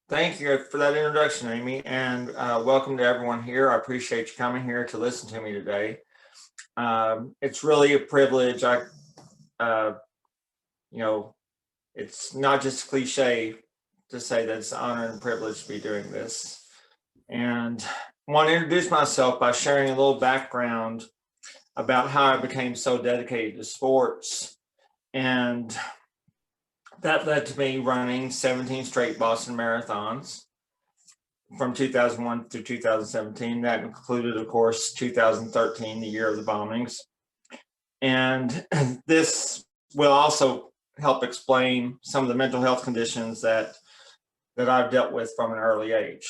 Thank you for that introduction, Amy, and welcome to everyone here. I appreciate you coming here to listen to me today. It's really a privilege. Uh, you know, it's not just cliche to say that it's an honor and privilege to be doing this. And I want to introduce myself by sharing a little background about how I became so dedicated to sports. And that led to me running 17 straight Boston marathons from 2001 to 2017. That included, of course, 2013, the year of the bombings. And this will also help explain some of the mental health conditions that I've dealt with from an early age.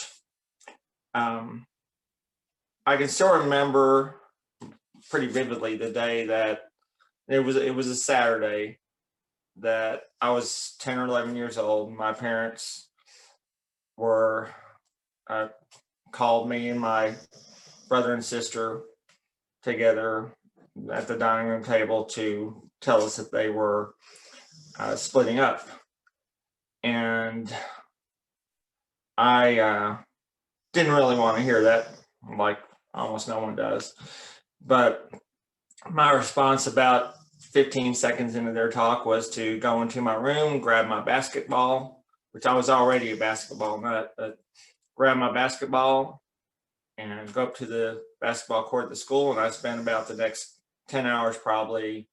I can still remember pretty vividly the day that it was a Saturday that I was 10 or 11 years old. My parents were called me and my brother and sister together at the dining room table to tell us that they were splitting up. And I didn't really want to hear that, like almost no one does. But my response about 15 seconds into their talk was to go into my room, grab my basketball, which I was already a basketball nut, but grab my basketball and go up to the basketball court at the school. And I spent about the next 10 hours probably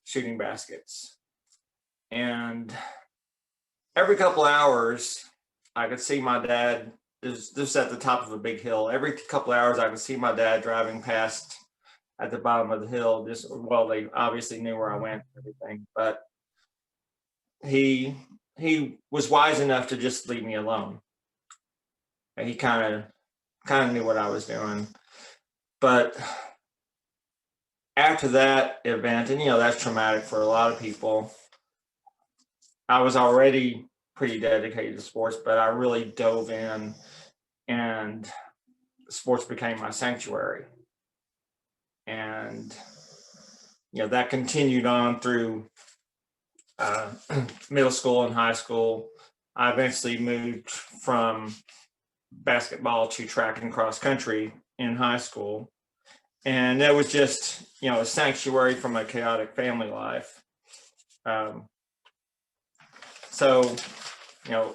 shooting baskets. And every couple of hours, I could see my dad, this at the top of a big hill. Every couple of hours, I could see my dad driving past at the bottom of the hill. They obviously knew where I went and everything, but he was wise enough to just leave me alone. And he kind of knew what I was doing. But after that event, and that's traumatic for a lot of people, I was already pretty dedicated to sports, but I really dove in, and sports became my sanctuary. And that continued on through middle school and high school. I eventually moved from basketball to track and cross country in high school. And that was just, a sanctuary from a chaotic family life. So, although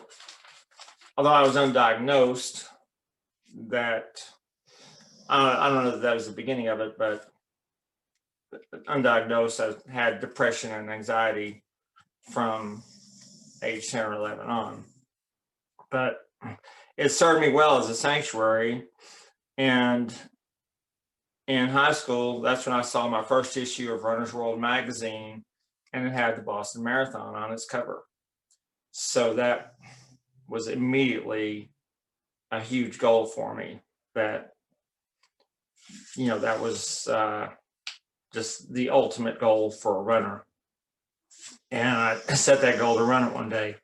I was undiagnosed, that I don't know if that was the beginning of it, but undiagnosed, I had depression and anxiety from age 10 or 11 on. But it served me well as a sanctuary. And in high school, that's when I saw my first issue of Runner's World magazine, and it had the Boston Marathon on its cover. So that was immediately a huge goal for me. That that was just the ultimate goal for a runner. And I set that goal to run it one day.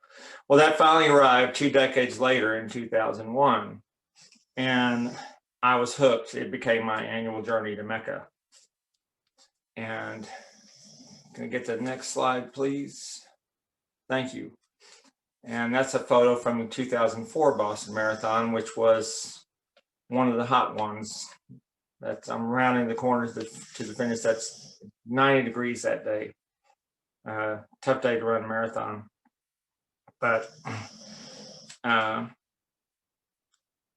Well, that finally arrived 2 decades later in 2001. And I was hooked. It became my annual journey to Mecca. And can I get the next slide, please? Thank you. And that's a photo from the 2004 Boston Marathon, which was one of the hot ones. I'm rounding the corners to the finish. That's 90 degrees that day. Tough day to run a marathon. But I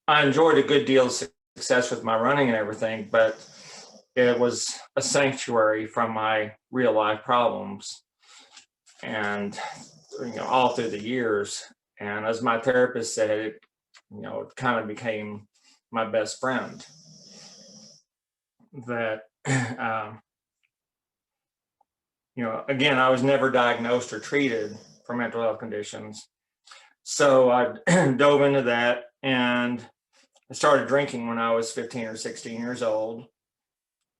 enjoyed a good deal of success with my running and everything, but it was a sanctuary from my real life problems, and all through the years. And as my therapist said, it kind of became my best friend. That again, I was never diagnosed or treated for mental health conditions, so I dove into that, and I started drinking when I was 15 or 16 years old.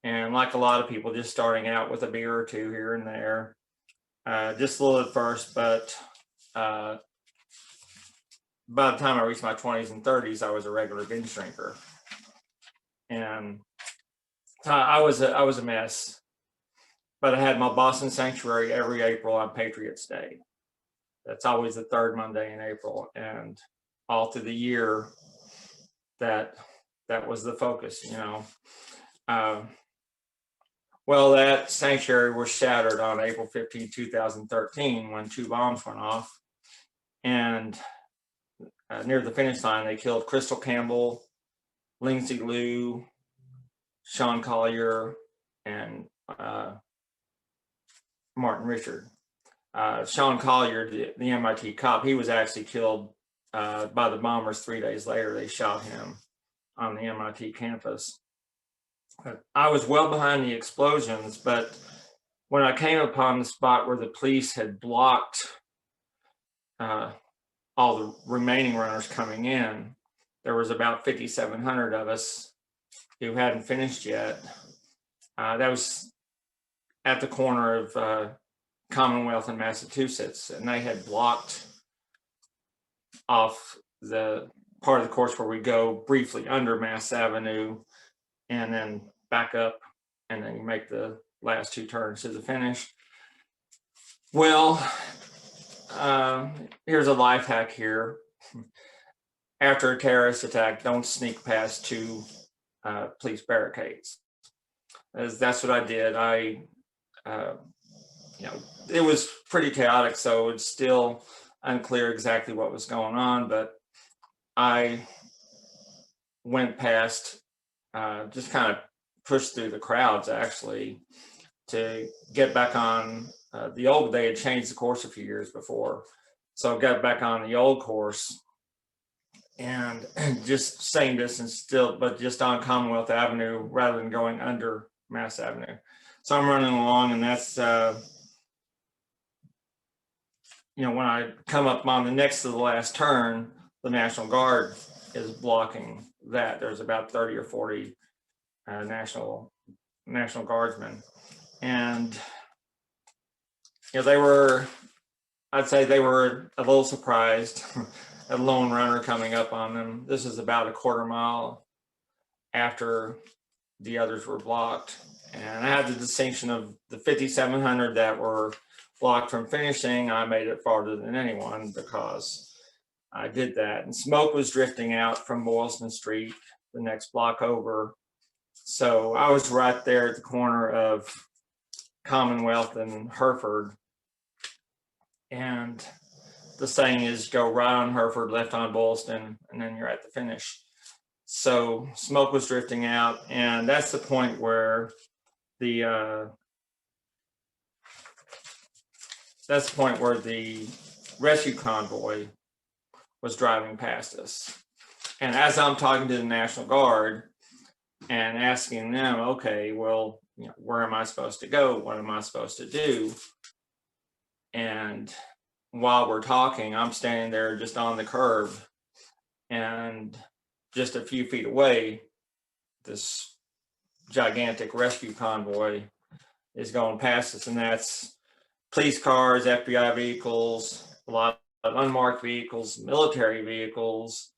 And like a lot of people, just starting out with a beer or two here and there, just a little at first, but by the time I reached my 20s and 30s, I was a regular binge drinker. And I was a mess, but I had my Boston Sanctuary every April on Patriots Day. That's always the third Monday in April. And all through the year that was the focus, you know. Well, that sanctuary was shattered on April 15, 2013, when 2 bombs went off. And near the finish line, they killed Crystal Campbell, Lindsay Liu, Sean Collier, and Martin Richard. Sean Collier, the MIT cop, he was actually killed by the bombers 3 days later. They shot him on the MIT campus. I was well behind the explosions, but when I came upon the spot where the police had blocked all the remaining runners coming in, there was about 5,700 of us who hadn't finished yet. That was at the corner of Commonwealth and Massachusetts, and they had blocked off the part of the course where we go briefly under Mass Avenue and then back up, and then you make the last 2 turns to the finish. Well, here's a life hack here. After a terrorist attack, don't sneak past 2 police barricades. That's what I did. You know, it was pretty chaotic, so it's still unclear exactly what was going on, but I went past, just kind of pushed through the crowds actually to get back on the old. They had changed the course a few years before, so I got back on the old course, and just same distance still, but just on Commonwealth Avenue rather than going under Mass Avenue. So I'm running along, and that's you know, when I come up on the next to the last turn, the National Guard is blocking that. There's about 30 or 40 National Guardsmen, and you know, I'd say they were a little surprised. A lone runner coming up on them. This is about a quarter mile after the others were blocked, and I had the distinction of the 5,700 that were blocked from finishing. I made it farther than anyone because I did that, and smoke was drifting out from Boylston Street, the next block over. So I was right there at the corner of Commonwealth and Hereford, and the saying is go right on Hereford, left on Boylston, and then you're at the finish. So smoke was drifting out, and that's the point where the rescue convoy was driving past us. And as I'm talking to the National Guard and asking them, okay, well, you know, where am I supposed to go? What am I supposed to do? And while we're talking, I'm standing there just on the curb, and just a few feet away, this gigantic rescue convoy is going past us, and that's police cars, FBI vehicles, a lot of unmarked vehicles, military vehicles,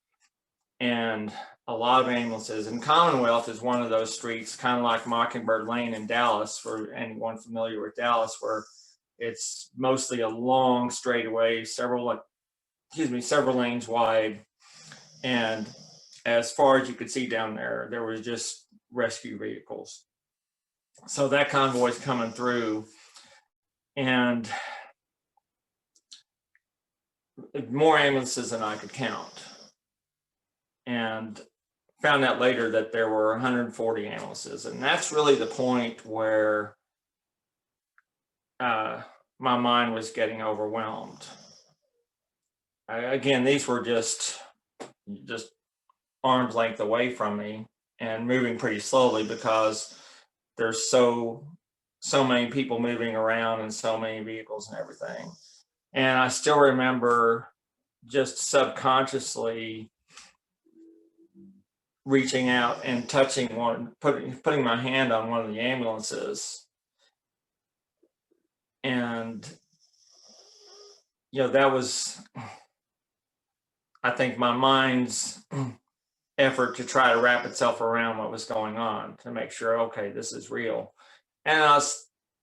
and a lot of ambulances. And Commonwealth is one of those streets, kind of like Mockingbird Lane in Dallas, for anyone familiar with Dallas, where it's mostly a long straightaway, several lanes wide, and as far as you could see down there, there was just rescue vehicles. So that convoy's coming through, and more ambulances than I could count, and found out later that there were 140 ambulances. And that's really the point where my mind was getting overwhelmed. Again, these were just arm's length away from me and moving pretty slowly because there's so many people moving around and so many vehicles and everything. And I still remember just subconsciously reaching out and touching one, putting my hand on one of the ambulances. And, you know, that was, I think, my mind's effort to try to wrap itself around what was going on, to make sure, okay, this is real. And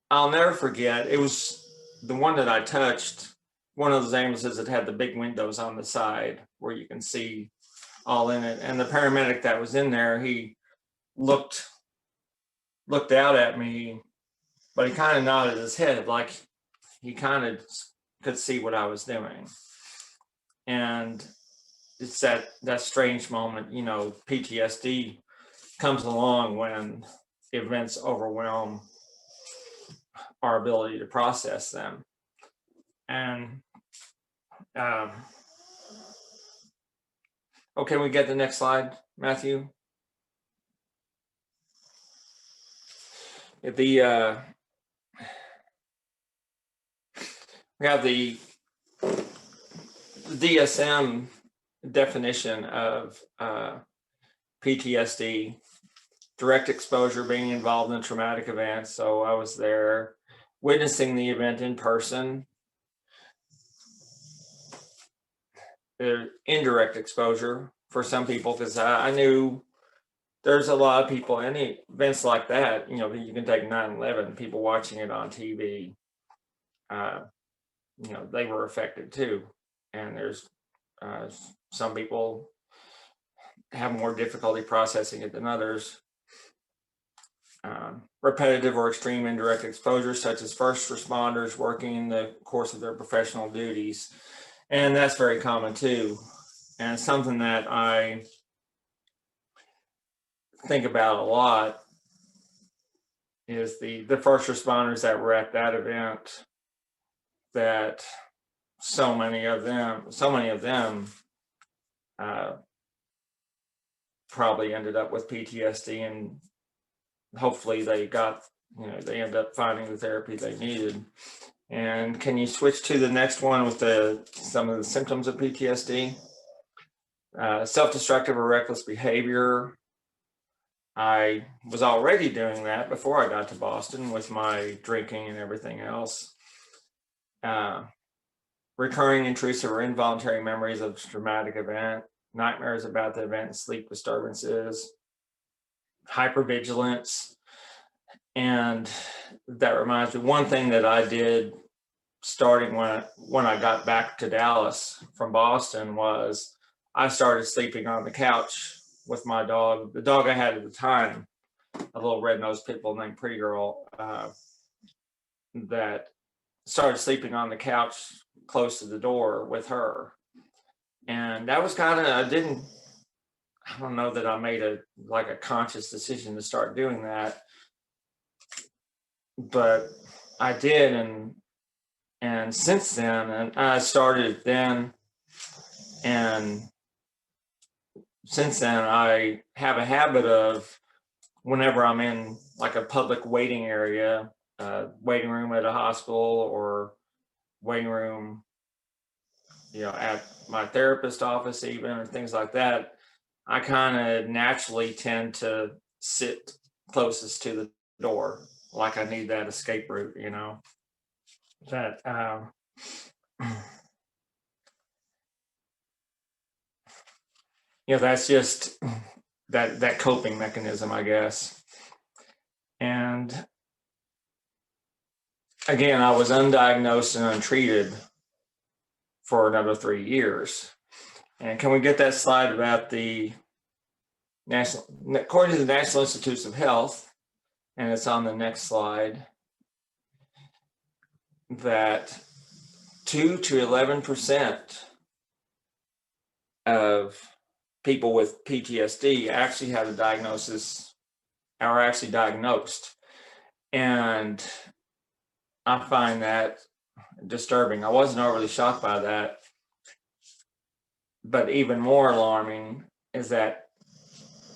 I'll never forget, it was the one that I touched one of those ambulances that had the big windows on the side where you can see all in it. And the paramedic that was in there, he looked out at me, but he kind of nodded his head like he kind of could see what I was doing. And it's that strange moment, you know, PTSD comes along when events overwhelm our ability to process them. And okay, we get the next slide, Matthew. We have the DSM definition of PTSD: direct exposure, being involved in a traumatic event. So I was there witnessing the event in person. Indirect exposure for some people, because I knew there's a lot of people, any events like that, you know, you can take 9/11, people watching it on TV, you know, they were affected too. And there's some people have more difficulty processing it than others. Repetitive or extreme indirect exposure, such as first responders working in the course of their professional duties. And that's very common too. And something that I think about a lot is the first responders that were at that event, that so many of them probably ended up with PTSD, and hopefully they ended up finding the therapy they needed. And can you switch to the next one with some of the symptoms of PTSD? Self-destructive or reckless behavior. I was already doing that before I got to Boston with my drinking and everything else. Recurring intrusive or involuntary memories of the traumatic event, nightmares about the event, sleep disturbances, hypervigilance. And that reminds me, one thing that I did starting when I got back to Dallas from Boston was I started sleeping on the couch with my dog, the dog I had at the time, a little red-nosed pit bull named Pretty Girl, that started sleeping on the couch close to the door with her. And that was kind of, I don't know that I made a conscious decision to start doing that, but I did. And since then, and I started then, and since then I have a habit of, whenever I'm in like a public waiting area, waiting room at a hospital or waiting room, you know, at my therapist office even, or things like that, I kind of naturally tend to sit closest to the door, like I need that escape route, you know. That you know, that's just that coping mechanism, I guess. And again, I was undiagnosed and untreated for another 3 years. And can we get that slide about according to the National Institutes of Health, and it's on the next slide, that 2 to 11% of people with PTSD actually have a diagnosis, are actually diagnosed. And I find that disturbing. I wasn't overly shocked by that. But even more alarming is that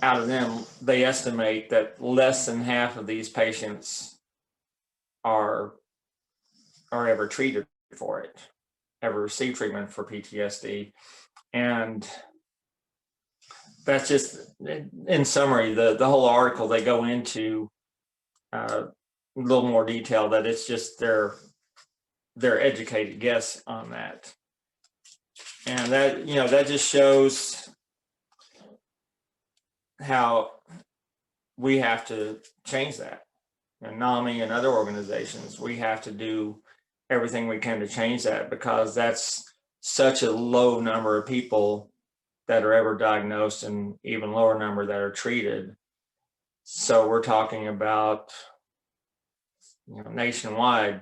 out of them, they estimate that less than half of these patients are ever treated for it, ever receive treatment for PTSD. And that's just, in summary, the whole article, they go into a little more detail, that it's just their educated guess on that. And that, you know, that just shows how we have to change that. And NAMI and other organizations, we have to do everything we can to change that, because that's such a low number of people that are ever diagnosed, and even lower number that are treated. So we're talking about, nationwide,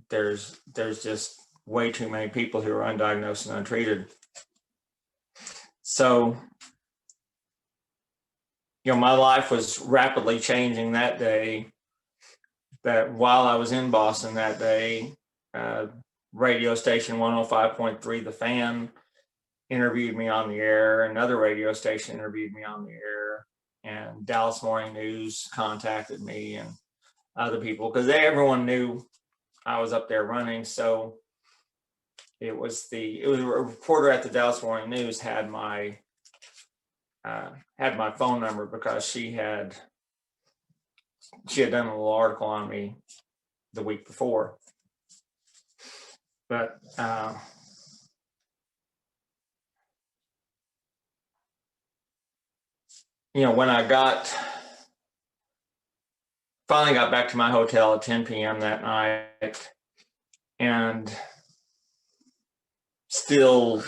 there's just way too many people who are undiagnosed and untreated. So, my life was rapidly changing that day. That while I was in Boston that day, radio station 105.3 The Fan interviewed me on the air. Another radio station interviewed me on the air, and Dallas Morning News contacted me, and other people, because everyone knew I was up there running. So it was a reporter at the Dallas Morning News had my phone number, because she had done a little article on me the week before. But when I finally got back to my hotel at 10 p.m. that night, and still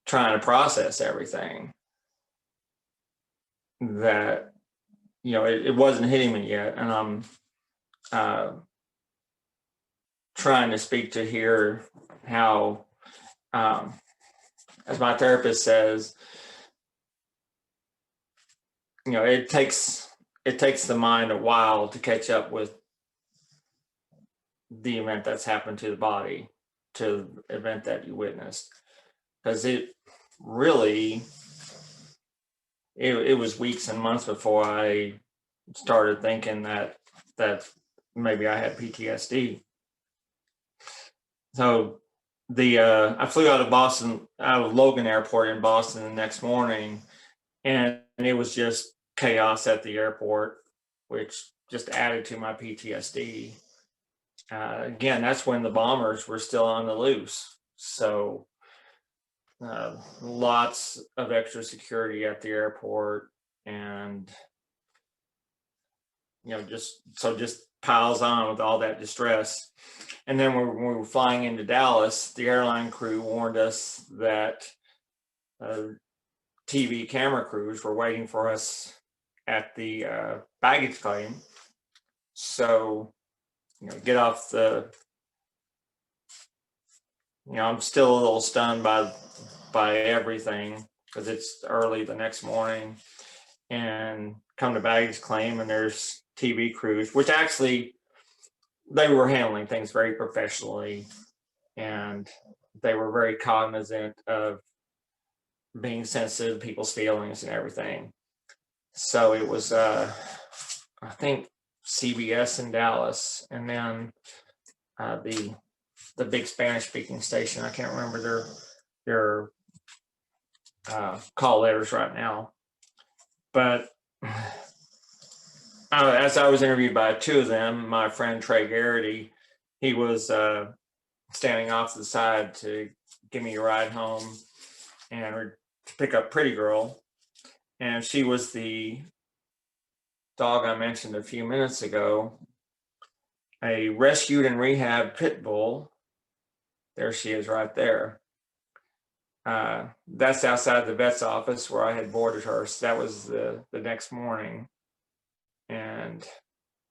trying to process everything, that it wasn't hitting me yet, and I'm trying to speak to hear how, as my therapist says, it takes the mind a while to catch up with the event that's happened to the body, to the event that you witnessed, because it really, it was weeks and months before I started thinking that maybe I had PTSD. So I flew out of Logan Airport in Boston the next morning, and it was just chaos at the airport, which just added to my PTSD. Again, that's when the bombers were still on the loose. So lots of extra security at the airport, and just piles on with all that distress. And then when we were flying into Dallas, the airline crew warned us that TV camera crews were waiting for us at the baggage claim. So, get off the, I'm still a little stunned by everything, because it's early the next morning, and come to baggage claim, and there's TV crews, which actually, they were handling things very professionally, and they were very cognizant of being sensitive to people's feelings and everything. So it was, I think, CBS in Dallas, and then the big Spanish-speaking station. I can't remember their call letters right now, but as I was interviewed by two of them, my friend Trey Garrity, he was standing off to the side to give me a ride home and to pick up Pretty Girl, and she was the dog I mentioned a few minutes ago, a rescued and rehab pit bull. There she is right there. That's outside the vet's office where I had boarded her. So that was the next morning, and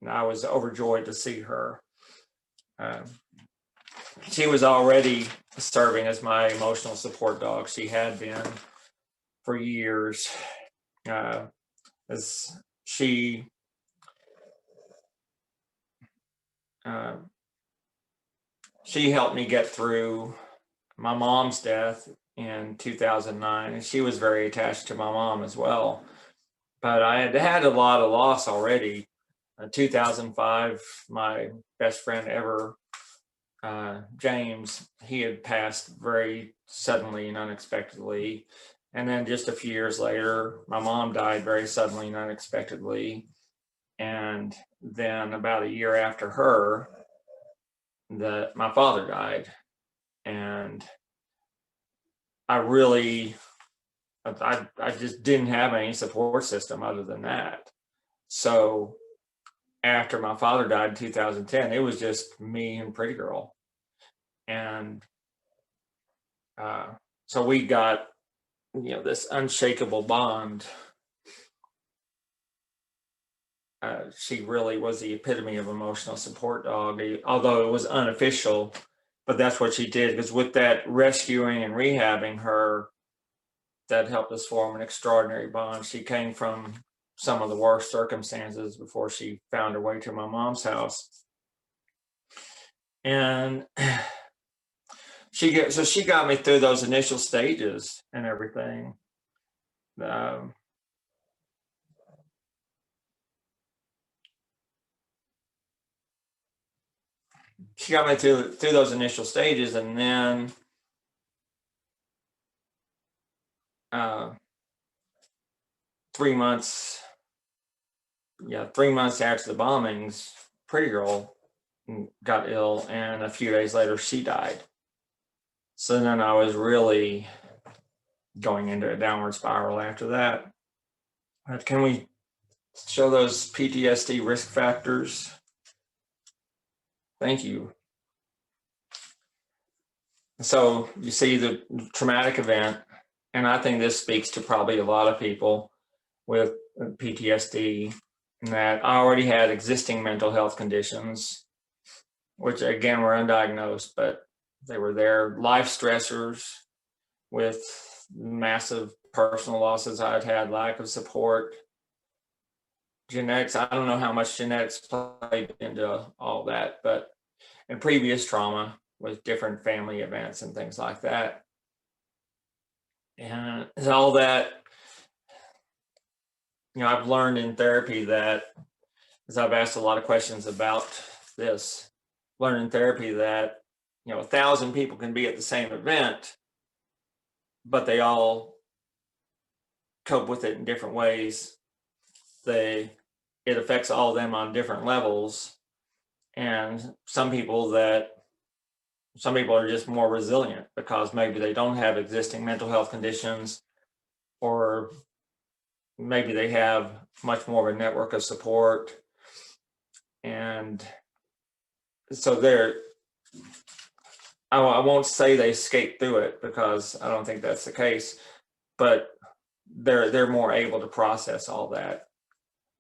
I was overjoyed to see her. She was already serving as my emotional support dog. She had been for years, as she helped me get through my mom's death in 2009, and she was very attached to my mom as well. But I had a lot of loss already. In 2005, my best friend ever, James, he had passed very suddenly and unexpectedly. And then just a few years later, my mom died very suddenly and unexpectedly. And then about a year after her, my father died. And I just didn't have any support system other than that. So after my father died in 2010, it was just me and Pretty Girl. And uh, so we got, this unshakable bond. She really was the epitome of emotional support dog, although it was unofficial, but that's what she did. Because with that rescuing and rehabbing her, that helped us form an extraordinary bond. She came from some of the worst circumstances before she found her way to my mom's house. And she got me through those initial stages and everything. Um, she got me through those initial stages, and then uh, 3 months, 3 months after the bombings, Pretty Girl got ill, and a few days later she died. So then I was really going into a downward spiral after that. Can we show those PTSD risk factors? Thank you. So you see the traumatic event, and I think this speaks to probably a lot of people with PTSD, in that I already had existing mental health conditions, which again were undiagnosed, but they were there. Life stressors with massive personal losses I'd had, lack of support, genetics. I don't know how much genetics played into all that, but and previous trauma with different family events and things like that. And all that, I've learned in therapy that, as I've asked a lot of questions about this, learned in therapy that, 1,000 people can be at the same event, but they all cope with it in different ways. It affects all of them on different levels. And some people are just more resilient because maybe they don't have existing mental health conditions, or maybe they have much more of a network of support. And so I won't say they escape through it, because I don't think that's the case, but they're more able to process all that.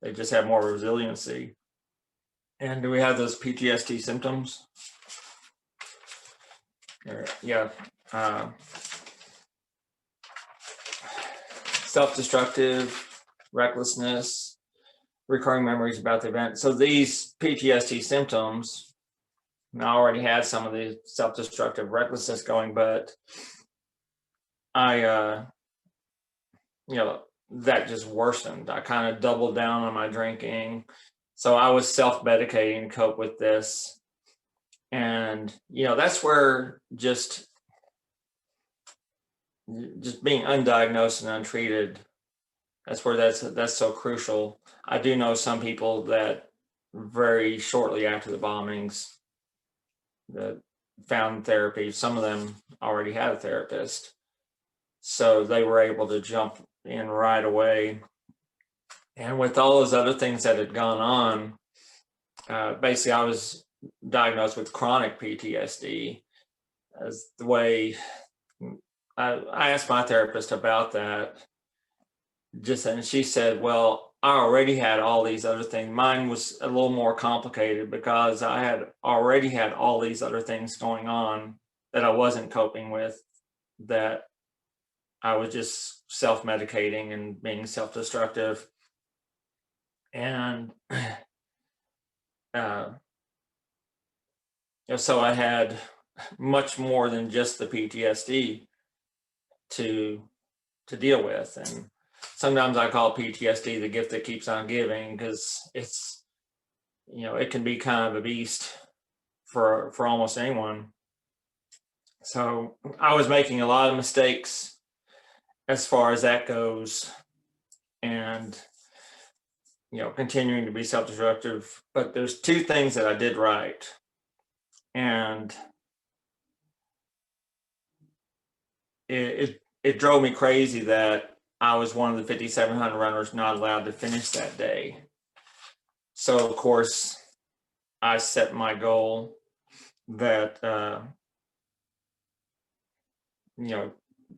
They just have more resiliency. And do we have those PTSD symptoms? Yeah. Self-destructive, recklessness, recurring memories about the event. So these PTSD symptoms, I already had some of the self-destructive recklessness going, but that just worsened. I kind of doubled down on my drinking. So I was self-medicating to cope with this. And, that's where just being undiagnosed and untreated, that's where that's so crucial. I do know some people that very shortly after the bombings that found therapy. Some of them already had a therapist, so they were able to jump in right away. And with all those other things that had gone on, basically I was diagnosed with chronic PTSD. As the way I asked my therapist about that, and she said, well, I already had all these other things. Mine was a little more complicated because I had already had all these other things going on that I wasn't coping with, that I was just self-medicating and being self-destructive. And so I had much more than just the PTSD to deal with. And sometimes I call PTSD the gift that keeps on giving, because it's, it can be kind of a beast for almost anyone. So I was making a lot of mistakes as far as that goes, and continuing to be self-destructive. But there's two things that I did right, and it drove me crazy that I was one of the 5,700 runners not allowed to finish that day. So of course, I set my goal that,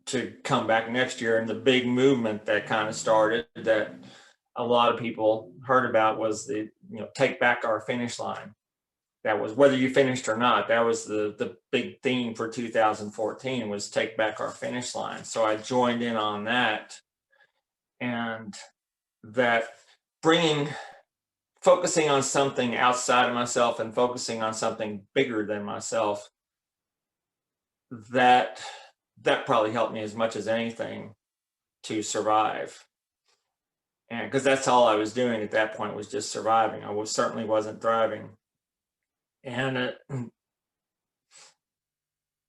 to come back next year. And the big movement that kind of started, that a lot of people heard about, was the, take back our finish line. That was, whether you finished or not, that was the big theme for 2014, was take back our finish line. So I joined in on that, and that focusing on something outside of myself and focusing on something bigger than myself, that probably helped me as much as anything to survive. And because that's all I was doing at that point, was just surviving. I certainly wasn't thriving. And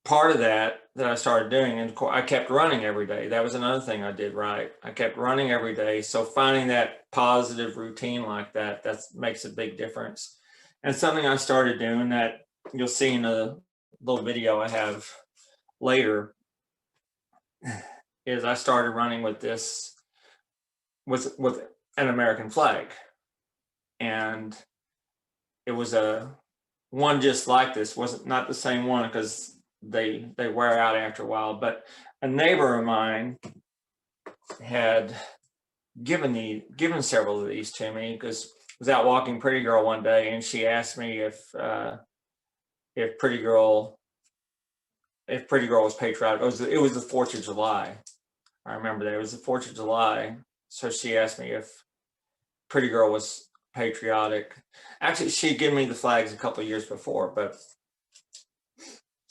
part of that I started doing, and I kept running every day. That was another thing I did right. I kept running every day. So finding that positive routine like that makes a big difference. And something I started doing, that you'll see in a little video I have later, is I started running with an American flag. And it was a one just like this, wasn't not the same one, because they wear out after a while. But a neighbor of mine had given several of these to me, because I was out walking Pretty Girl one day, and she asked me if Pretty Girl was patriotic. It was the 4th of July. I remember that it was the 4th of July. So she asked me if Pretty Girl was patriotic. Actually, she'd given me the flags a couple of years before, but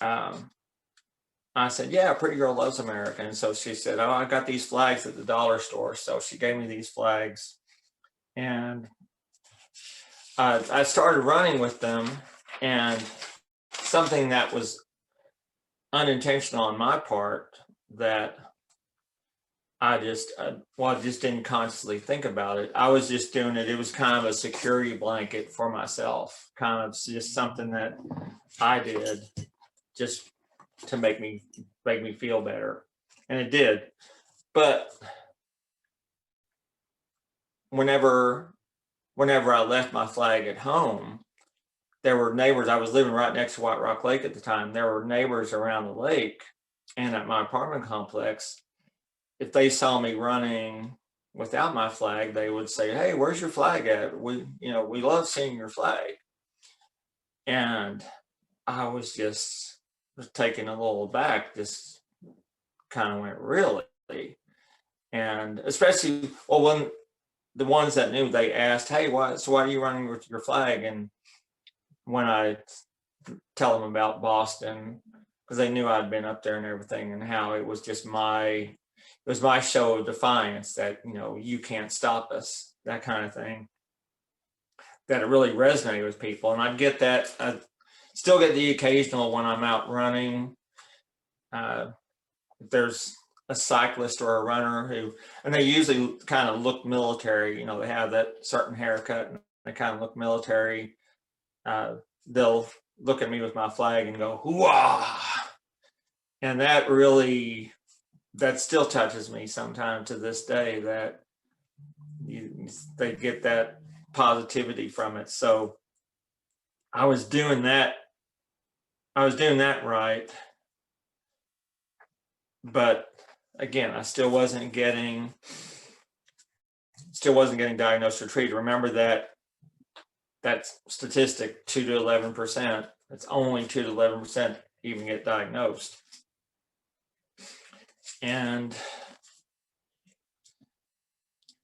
I said, yeah, Pretty Girl loves America. And so she said, oh, I got these flags at the dollar store. So she gave me these flags, and I started running with them. And something that was unintentional on my part, that I just didn't consciously think about it. I was just doing it. It was kind of a security blanket for myself, kind of just something that I did just to make me feel better. And it did. But whenever I left my flag at home, there were neighbors. I was living right next to White Rock Lake at the time. There were neighbors around the lake and at my apartment complex. If they saw me running without my flag, they would say, hey, where's your flag at? We love seeing your flag. And I was just taken a little aback, just kind of went, really? And especially, well, when the ones that knew, they asked, hey, why are you running with your flag? And when I tell them about Boston, because they knew I'd been up there and everything, and how it was just my show of defiance, that, you can't stop us, that kind of thing, that it really resonated with people. And I get that. I still get the occasional, when I'm out running, if there's a cyclist or a runner and they usually kind of look military, they have that certain haircut and they kind of look military. They'll look at me with my flag and go, "Hoo-ah!" And that still touches me sometimes to this day, that they get that positivity from it. So I was doing that right. But again, I still wasn't getting diagnosed or treated. Remember that statistic, 2 to 11%. It's only 2 to 11% even get diagnosed. And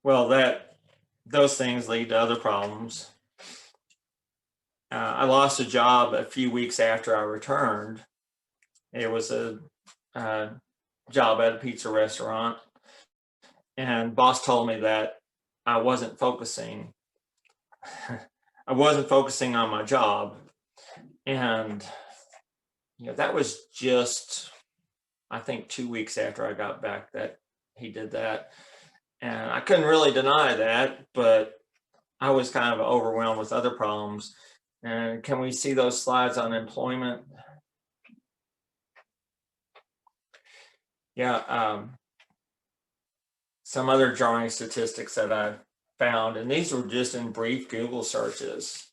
well, those things lead to other problems. I lost a job a few weeks after I returned. It was a job at a pizza restaurant, and boss told me that I wasn't focusing on my job. And that was just, I think, 2 weeks after I got back that he did that. And I couldn't really deny that, but I was kind of overwhelmed with other problems. And can we see those slides on employment? Yeah. Some other jarring statistics that found, and these were just in brief Google searches,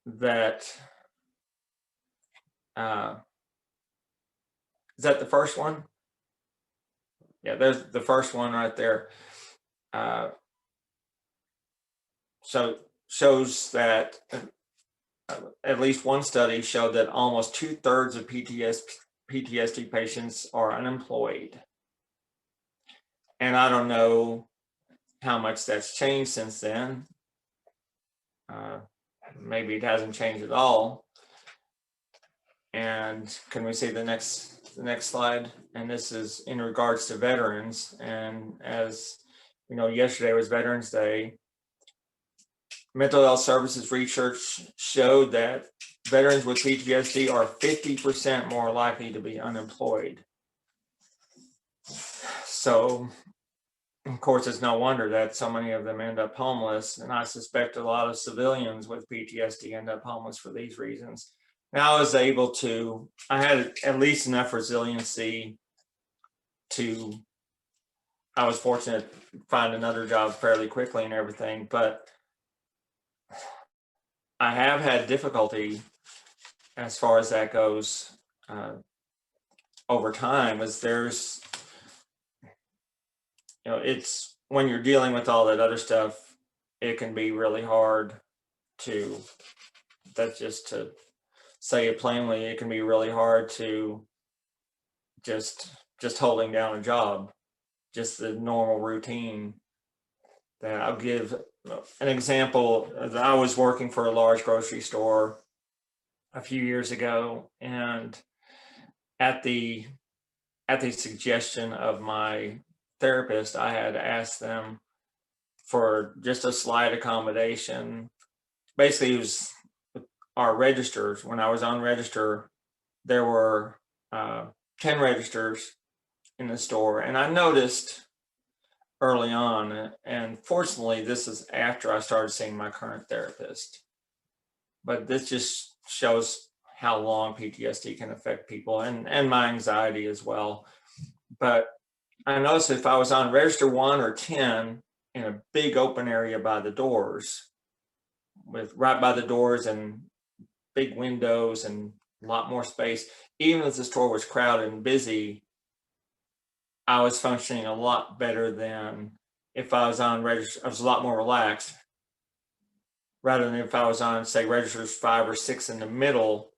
that is that the first one? Yeah, there's the first one right there. So shows that at least one study showed that almost 2/3 of PTSD patients are unemployed. And I don't know how much that's changed since then. Maybe it hasn't changed at all. And can we see the next slide? And this is in regards to veterans. And as you know, yesterday was Veterans Day. Mental health services research showed that veterans with PTSD are 50% more likely to be unemployed. So, of course, it's no wonder that so many of them end up homeless. And I suspect a lot of civilians with PTSD end up homeless for these reasons. Now I had at least enough resiliency I was fortunate to find another job fairly quickly and everything, but I have had difficulty as far as that goes over time, as there's, it's when you're dealing with all that other stuff, it can be really hard that's just to say it plainly, it can be really hard to just holding down a job, just the normal routine. That I'll give an example. I was working for a large grocery store a few years ago, and at the suggestion of my therapist, I had asked them for just a slight accommodation. Basically, it was our registers. When I was on register, there were 10 registers in the store, and I noticed early on, and fortunately this is after I started seeing my current therapist, but this just shows how long PTSD can affect people, and my anxiety as well. But I noticed if I was on register 1 or 10 in a big open area by the doors, right by the doors and big windows and a lot more space, even if the store was crowded and busy, I was functioning a lot better than if I was on register. I was a lot more relaxed, rather than if I was on, say, registers 5 or 6 in the middle,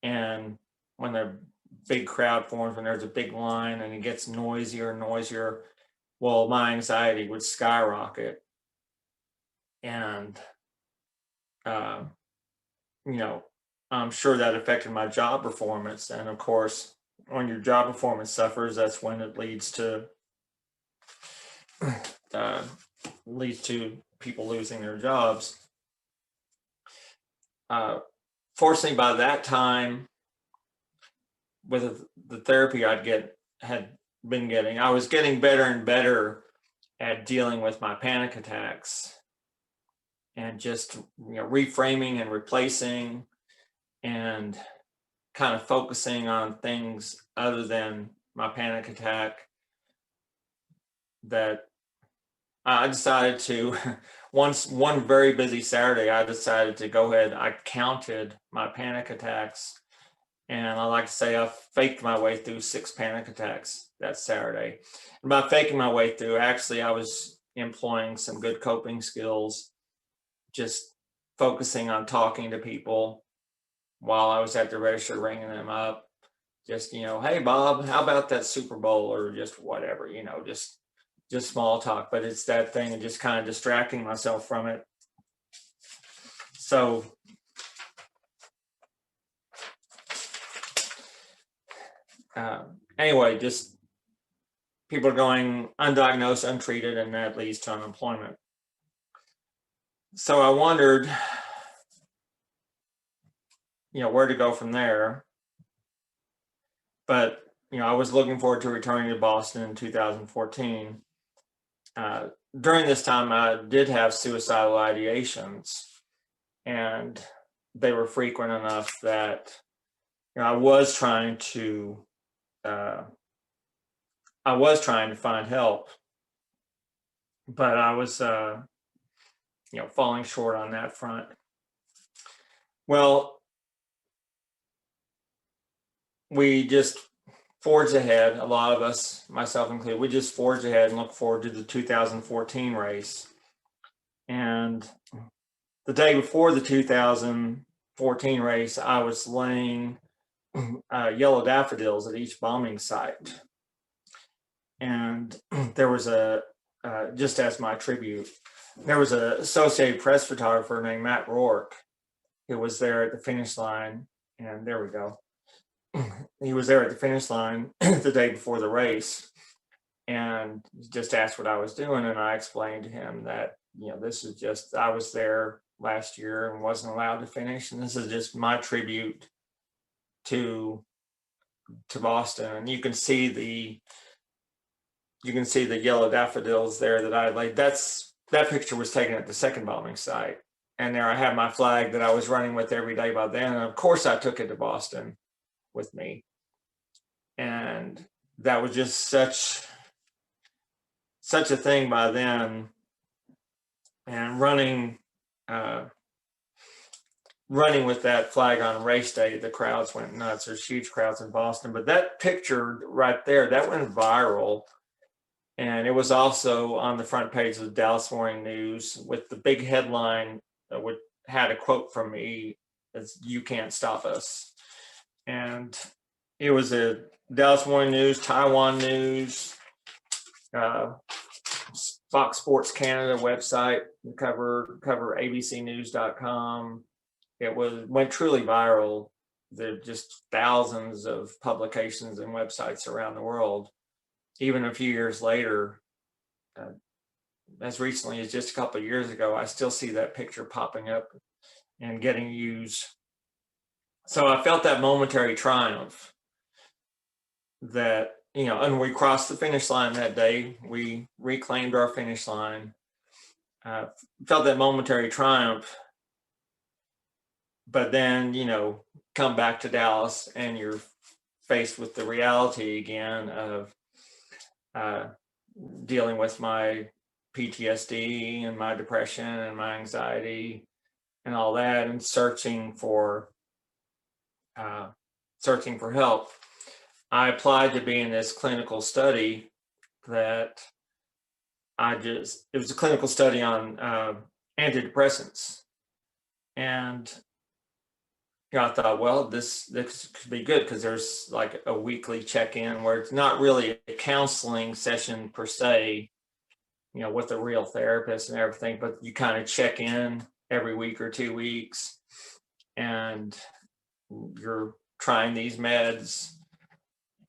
and when the big crowd forms, when there's a big line and it gets noisier and noisier, well, my anxiety would skyrocket. And I'm sure that affected my job performance. And of course, when your job performance suffers, that's when it leads to people losing their jobs. Fortunately, by that time, with the therapy had been getting, I was getting better and better at dealing with my panic attacks, and just reframing and replacing and kind of focusing on things other than my panic attack. That I decided to, one very busy Saturday, I decided to go ahead. I counted my panic attacks, and I like to say I faked my way through 6 panic attacks that Saturday. And by faking my way through, actually, I was employing some good coping skills, just focusing on talking to people while I was at the register, ringing them up. Just, hey, Bob, how about that Super Bowl, or just whatever, just small talk. But it's that thing of just kind of distracting myself from it. So anyway, just people are going undiagnosed, untreated, and that leads to unemployment. So I wondered, where to go from there. But, I was looking forward to returning to Boston in 2014. During this time, I did have suicidal ideations, and they were frequent enough that I was trying to find help. but I was, falling short on that front. Well, we just forged ahead. A lot of us, myself included, we just forged ahead and looked forward to the 2014 race. And the day before the 2014 race, I was laying yellow daffodils at each bombing site. And there was just as my tribute, there was an Associated Press photographer named Matt Rourke who was there at the finish line. And there we go. He was there at the finish line the day before the race and just asked what I was doing. And I explained to him that, this is just, I was there last year and wasn't allowed to finish. And this is just my tribute to Boston. And you can see the yellow daffodils there that I laid. That picture was taken at the second bombing site. And there I have my flag that I was running with every day by then. And of course I took it to Boston with me. And that was just such a thing by then. And running with that flag on race day, the crowds went nuts. There's huge crowds in Boston. But that picture right there, that went viral. And it was also on the front page of the Dallas Morning News with the big headline that had a quote from me, as "You can't stop us." And it was a Dallas Morning News, Taiwan News, Fox Sports Canada website, cover abcnews.com. It went truly viral. There are just thousands of publications and websites around the world. Even a few years later, as recently as just a couple of years ago, I still see that picture popping up and getting used. So I felt that momentary triumph that, and we crossed the finish line that day. We reclaimed our finish line. Felt that momentary triumph. But then, come back to Dallas and you're faced with the reality again of dealing with my PTSD and my depression and my anxiety and all that, and searching for help. I applied to be in this clinical study that it was a clinical study on antidepressants. And I thought, well, this could be good because there's like a weekly check-in where it's not really a counseling session per se, with a real therapist and everything, but you kind of check in every week or 2 weeks and you're trying these meds.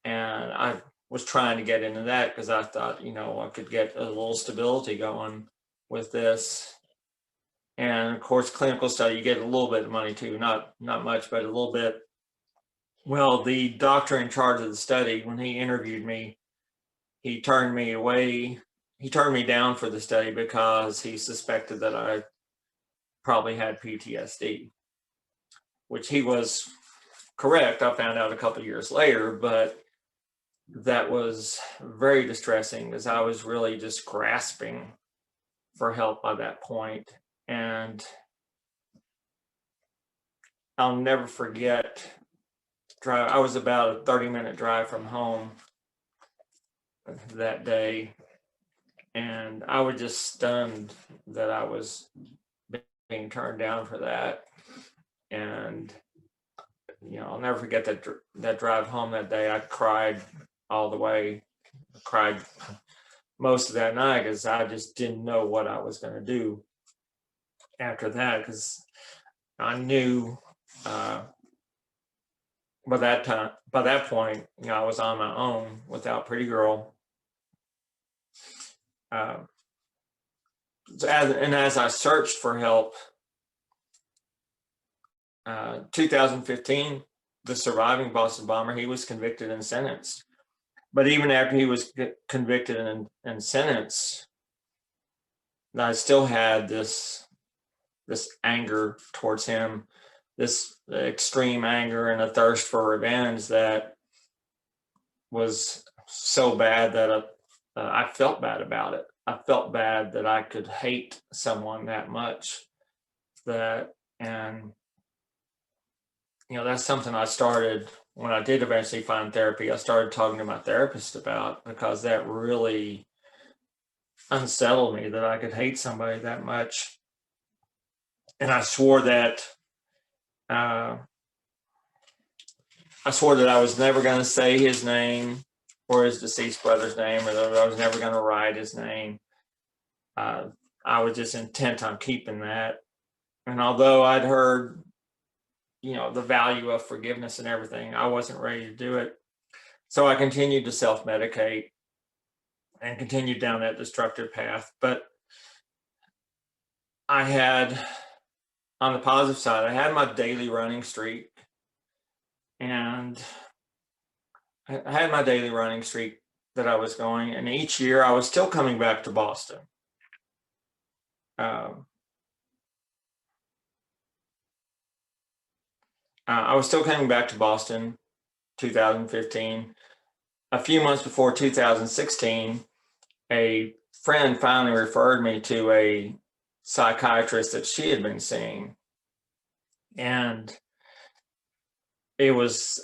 And I was trying to get into that because I thought, I could get a little stability going with this. And of course, clinical study, you get a little bit of money too, not much, but a little bit. Well, the doctor in charge of the study, when he interviewed me, he turned me away. He turned me down for the study because he suspected that I probably had PTSD, which he was correct. I found out a couple of years later, but that was very distressing because I was really just grasping for help by that point. And I'll never forget, I was about a 30-minute drive from home that day, and I was just stunned that I was being turned down for that. And I'll never forget that drive home that day. I cried all the way. I cried most of that night because I just didn't know what I was going to do after that, because I knew by that point, I was on my own without Pretty Girl. As I searched for help, 2015, the surviving Boston bomber, he was convicted and sentenced. But even after he was convicted and sentenced, I still had this anger towards him, this extreme anger and a thirst for revenge that was so bad that I felt bad about it. I felt bad that I could hate someone that much. And that's something I started when I did eventually find therapy. I started talking to my therapist about, because that really unsettled me, that I could hate somebody that much. And I swore that I was never going to say his name or his deceased brother's name, or that I was never going to write his name. I was just intent on keeping that. And although I'd heard, the value of forgiveness and everything, I wasn't ready to do it. So I continued to self-medicate and continued down that destructive path. But I had, on the positive side, I had my daily running streak. And I had my daily running streak that I was going. And each year I was still coming back to Boston. I was still coming back to Boston, 2015. A few months before 2016, a friend finally referred me to a psychiatrist that she had been seeing. And it was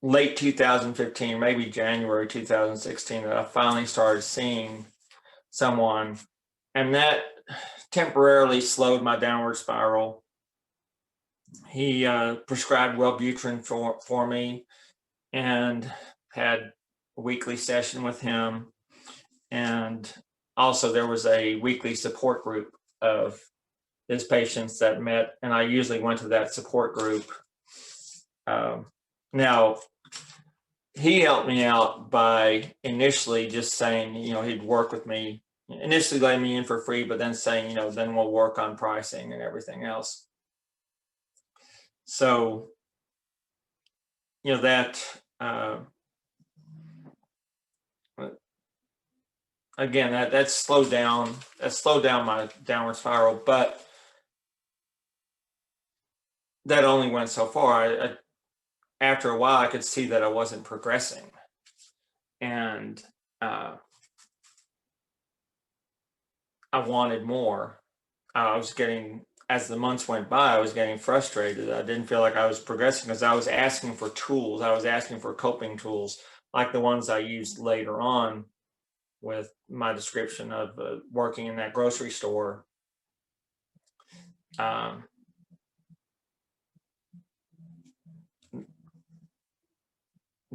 late 2015, maybe January 2016, that I finally started seeing someone. And that temporarily slowed my downward spiral. He prescribed Wellbutrin for me, and had a weekly session with him. And also there was a weekly support group of his patients that met, and I usually went to that support group. Now, he helped me out by initially just saying, he'd work with me, initially letting me in for free, but then saying, then we'll work on pricing and everything else. So, that, again, that slowed down my downward spiral, but that only went so far. After a while, I could see that I wasn't progressing. And I wanted more. As the months went by, I was getting frustrated. I didn't feel like I was progressing, because I was asking for tools. I was asking for coping tools, like the ones I used later on with my description of working in that grocery store.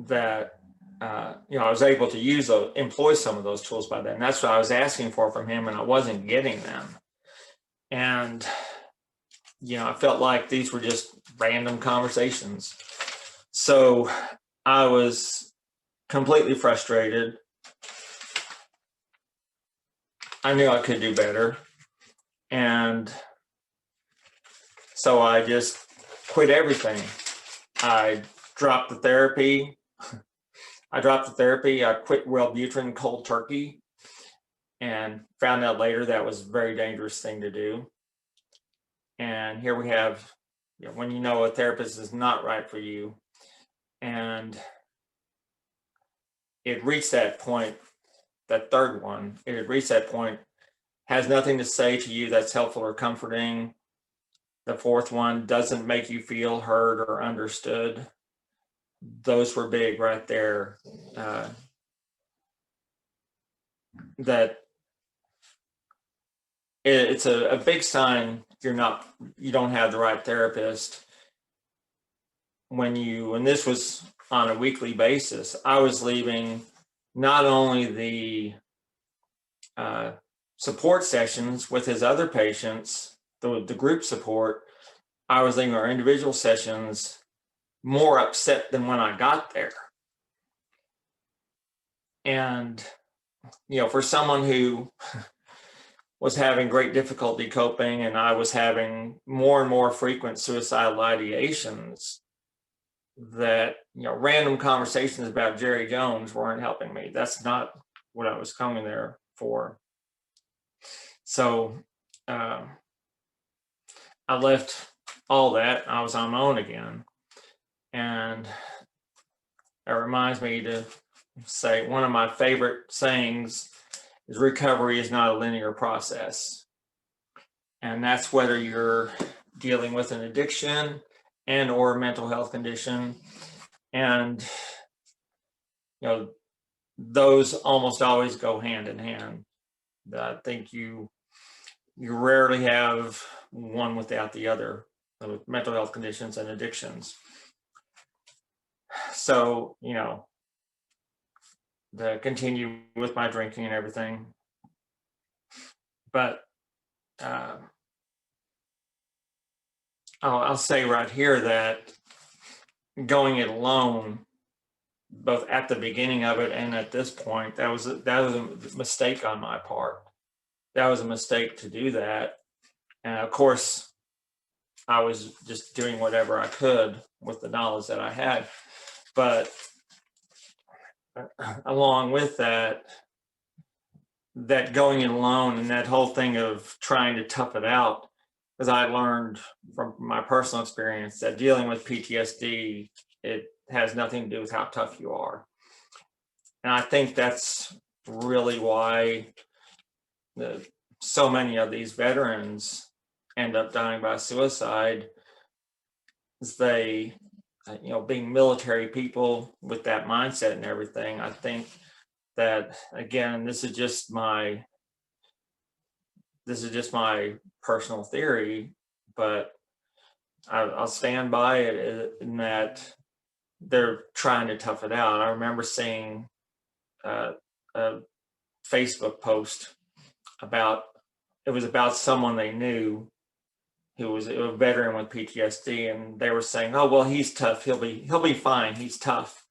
That I was able to employ some of those tools by then. That's what I was asking for from him, and I wasn't getting them. And I felt like these were just random conversations. So I was completely frustrated. I knew I could do better. And so I just quit everything. I dropped the therapy. I quit Wellbutrin cold turkey, and found out later that was a very dangerous thing to do. And here we have, when a therapist is not right for you, and it reached that point, that third one, it had reached that point, has nothing to say to you that's helpful or comforting. The fourth one doesn't make you feel heard or understood. Those were big right there. That it's a big sign you don't have the right therapist. When this was on a weekly basis, I was leaving not only the support sessions with his other patients, the group support, I was leaving our individual sessions more upset than when I got there. And, for someone who was having great difficulty coping, and I was having more and more frequent suicidal ideations, that, random conversations about Jerry Jones weren't helping me. That's not what I was coming there for. So I left all that. I was on my own again. And it reminds me to say one of my favorite sayings is recovery is not a linear process. And that's whether you're dealing with an addiction and or a mental health condition. And, those almost always go hand in hand. I think you rarely have one without the other, with mental health conditions and addictions. So, to continue with my drinking and everything. But I'll say right here that going it alone, both at the beginning of it and at this point, that was a mistake on my part. That was a mistake to do that. And of course, I was just doing whatever I could with the knowledge that I had. But along with that going it alone and that whole thing of trying to tough it out, as I learned from my personal experience that dealing with PTSD, it has nothing to do with how tough you are. And I think that's really why so many of these veterans end up dying by suicide, is they, being military people with that mindset and everything. I think that, again, this is just my personal theory, but I'll stand by it in that they're trying to tough it out. I remember seeing a Facebook post about someone they knew who was a veteran with PTSD, and they were saying, "Oh, well, he's tough. He'll be fine. He's tough."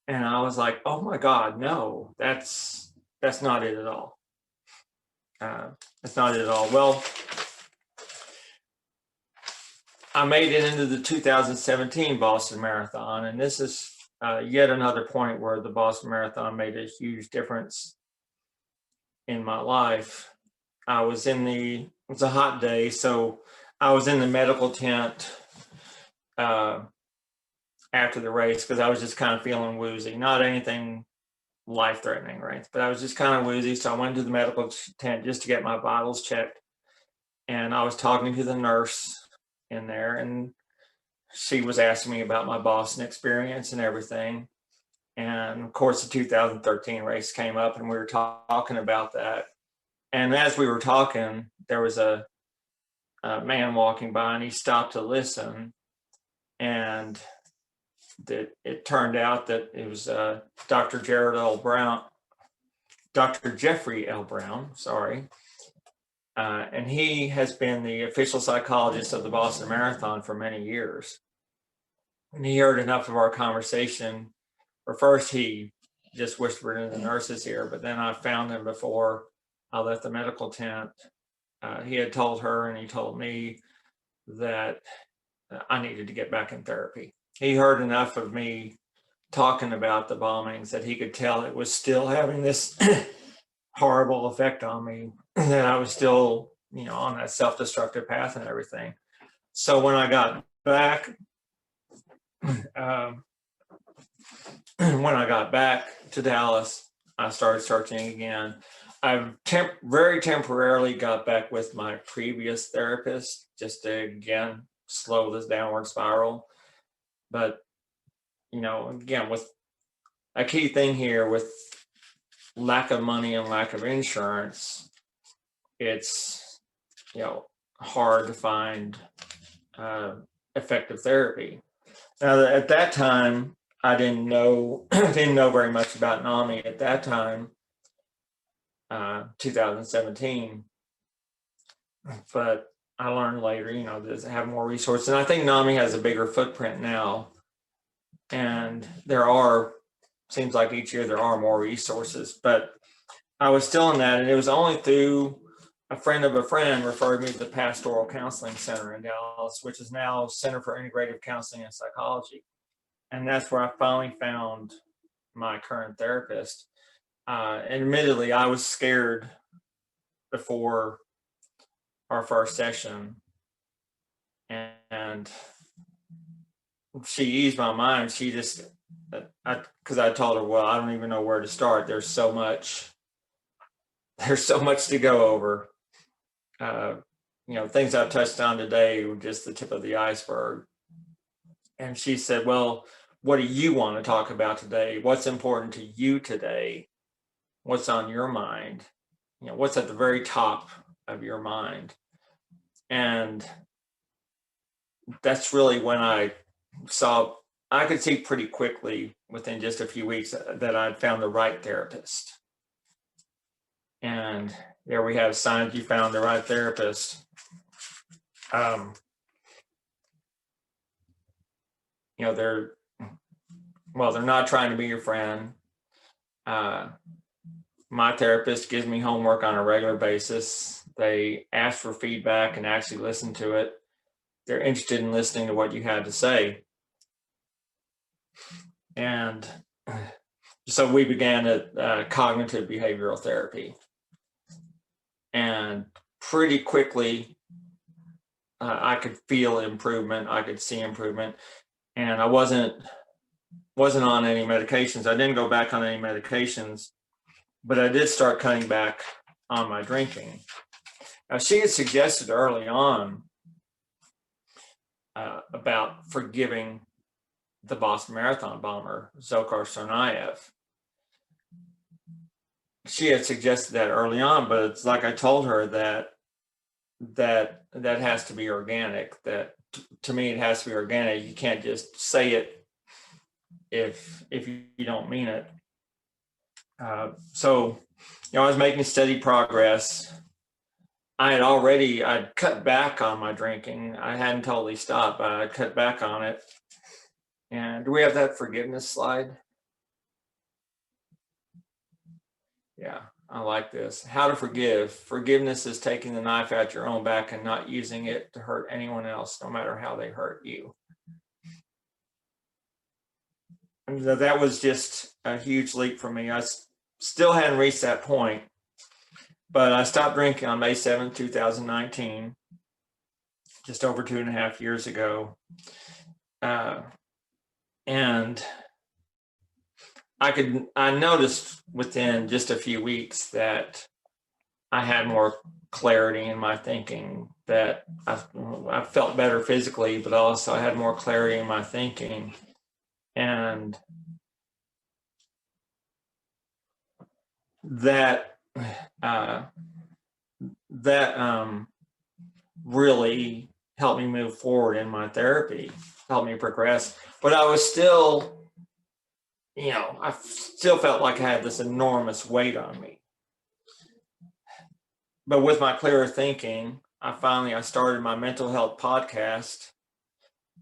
And I was like, "Oh my God, no, that's not it at all. That's not it at all." Well, I made it into the 2017 Boston Marathon, and this is yet another point where the Boston Marathon made a huge difference in my life. It was a hot day, so I was in the medical tent after the race because I was just kind of feeling woozy, not anything life-threatening, right? But I was just kind of woozy, so I went to the medical tent just to get my vitals checked. And I was talking to the nurse in there, and she was asking me about my Boston experience and everything. And of course, the 2013 race came up, and we were talking about that. And as we were talking, there was a man walking by, and he stopped to listen. And it turned out that it was Dr. Jeffrey L. Brown, sorry. And he has been the official psychologist of the Boston Marathon for many years. And he heard enough of our conversation, or first he just whispered in the nurse's ear, but then I found him before I left the medical tent. He had told her and he told me that I needed to get back in therapy. He heard enough of me talking about the bombings that he could tell it was still having this horrible effect on me, that I was still, on that self-destructive path and everything. So when I got back, to Dallas, I started searching again. I very temporarily got back with my previous therapist just to, again, slow this downward spiral. But, again, with a key thing here with lack of money and lack of insurance, it's, hard to find effective therapy. Now, at that time, I didn't know very much about NAMI at that time, 2017. But I learned later, to have more resources. And I think NAMI has a bigger footprint now. And seems like each year there are more resources. But I was still in that, and it was only through a friend of a friend referred me to the Pastoral Counseling Center in Dallas, which is now Center for Integrative Counseling and Psychology. And that's where I finally found my current therapist. Admittedly, I was scared before our first session, and she eased my mind. She just, because I told her, well, I don't even know where to start. There's so much there's so much to go over. Things I've touched on today were just the tip of the iceberg. And she said, well, what do you want to talk about today? What's important to you today? What's on your mind? What's at the very top of your mind? And that's really when I could see pretty quickly within just a few weeks that I'd found the right therapist. And there we have signs you found the right therapist. They're not trying to be your friend. My therapist gives me homework on a regular basis. They ask for feedback and actually listen to it. They're interested in listening to what you had to say. And so we began at cognitive behavioral therapy. And pretty quickly, I could feel improvement. I could see improvement. And I wasn't on any medications. I didn't go back on any medications, but I did start cutting back on my drinking. Now, she had suggested early on about forgiving the Boston Marathon bomber, Dzhokhar Tsarnaev. She had suggested that early on, but it's like I told her that has to be organic. That to me, it has to be organic. You can't just say it if you don't mean it. So I was making steady progress. I'd cut back on my drinking. I hadn't totally stopped, but I cut back on it. And do we have that forgiveness slide? Yeah, I like this. How to forgive. Forgiveness is taking the knife out your own back and not using it to hurt anyone else, no matter how they hurt you. And that was just a huge leap for me. I still hadn't reached that point, but I stopped drinking on May 7th, 2019, just over 2.5 years ago. And I noticed within just a few weeks that I had more clarity in my thinking, that I felt better physically, but also I had more clarity in my thinking. And that really helped me move forward in my therapy, helped me progress. But I was still, I still felt like I had this enormous weight on me. But with my clearer thinking, I started my mental health podcast,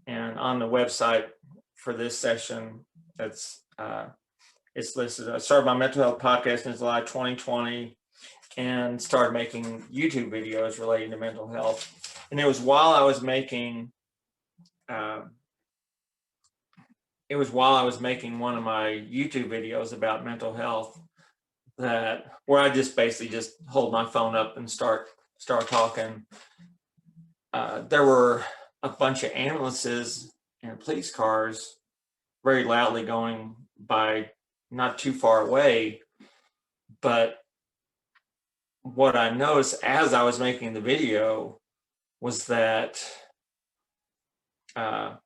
and on the website for this session, it's listed. I started my mental health podcast in July 2020 and started making YouTube videos relating to mental health. And it was while I was making one of my YouTube videos about mental health where I just basically just hold my phone up and start talking. There were a bunch of ambulances and police cars very loudly going by not too far away. But what I noticed as I was making the video was that I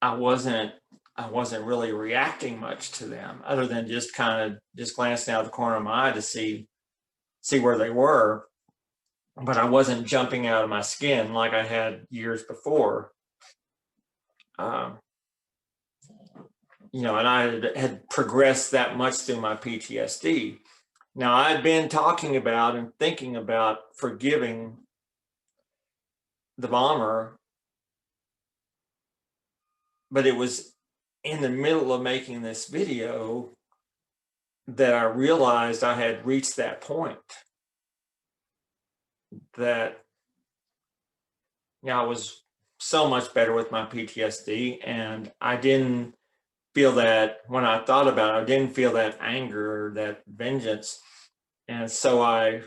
wasn't really reacting much to them, other than just glancing out the corner of my eye to see where they were. But I wasn't jumping out of my skin like I had years before. And I had progressed that much through my PTSD. Now, I'd been talking about and thinking about forgiving the bomber, but it was in the middle of making this video that I realized I had reached that point, that I was so much better with my PTSD, and I didn't feel that when I thought about it, I didn't feel that anger or that vengeance. And so I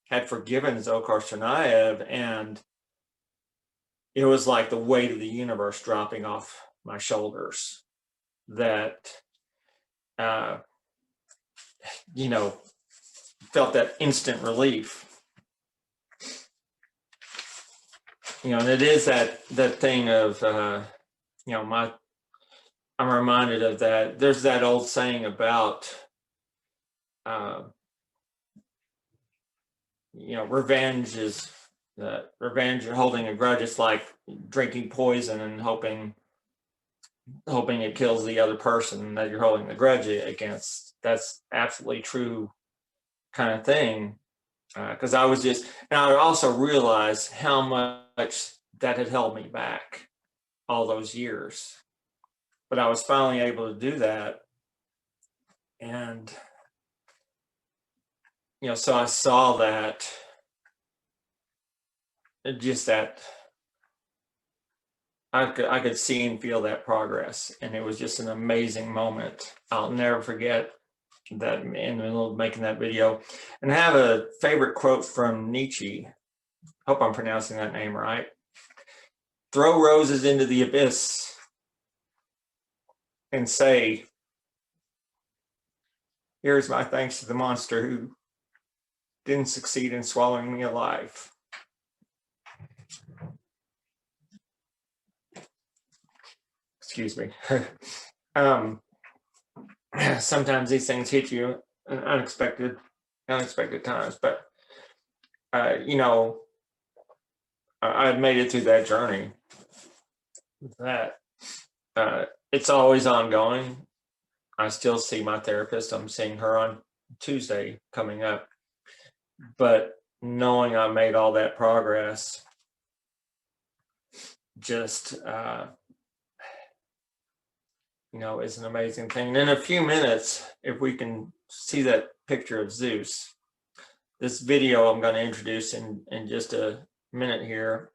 had forgiven Dzhokhar Tsarnaev, and it was like the weight of the universe dropping off my shoulders. That, felt that instant relief. And it is that thing of, I'm reminded of that. There's that old saying about, revenge is revenge or holding a grudge. It's like drinking poison and hoping it kills the other person that you're holding the grudge against. That's absolutely true kind of thing. Because I also realized how much that had held me back all those years. But I was finally able to do that. And, so I saw that, just that I could see and feel that progress. And it was just an amazing moment. I'll never forget that in the middle of making that video. And I have a favorite quote from Nietzsche. Hope I'm pronouncing that name right. Throw roses into the abyss and say, here's my thanks to the monster who didn't succeed in swallowing me alive. Excuse me. Sometimes these things hit you in unexpected times, but I've made it through that journey. That it's always ongoing. I still see my therapist. I'm seeing her on Tuesday coming up. But knowing I made all that progress just, is an amazing thing. And in a few minutes, if we can see that picture of Zeus, this video I'm going to introduce in just a minute here.